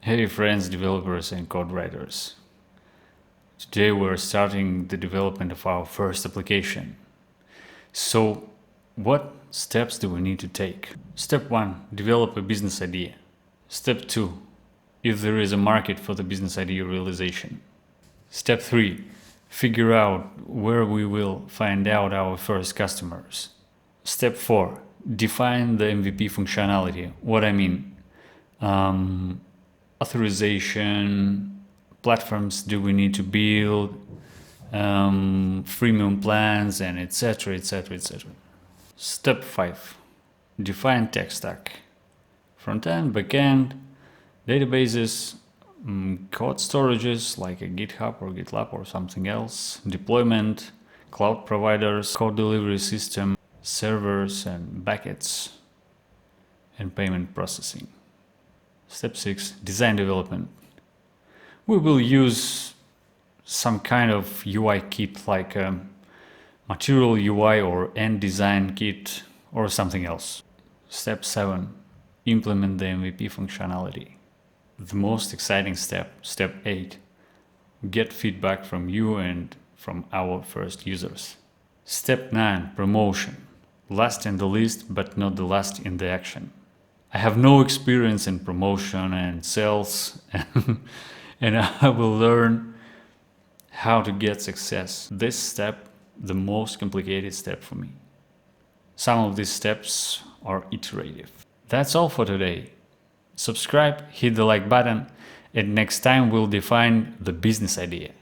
Hey friends, developers and code writers. Today we're starting the development of our first application. So what steps do we need to take? Step 1, develop a business idea. Step 2, if there is a market for the business idea realization. Step 3, figure out where we will find out our first customers. Step 4, define the MVP functionality. What I mean, authorization, platforms do we need to build, freemium plans, and etc. etc. Step 5, define tech stack. Front-end, back-end, databases, code storages like a GitHub or GitLab or something else, deployment, cloud providers, code delivery system, servers and buckets, and payment processing. Step 6, design development. We will use some kind of UI kit like a material UI or end design kit or something else. Step 7, implement the MVP functionality. The most exciting step, step 8, get feedback from you and from our first users. Step 9, promotion. Last in the list, but not the last in the action. I have no experience in promotion and sales, and I will learn how to get success. This step, the most complicated step for me. Some of these steps are iterative. That's all for today. Subscribe, hit the like button, and next time we'll define the business idea.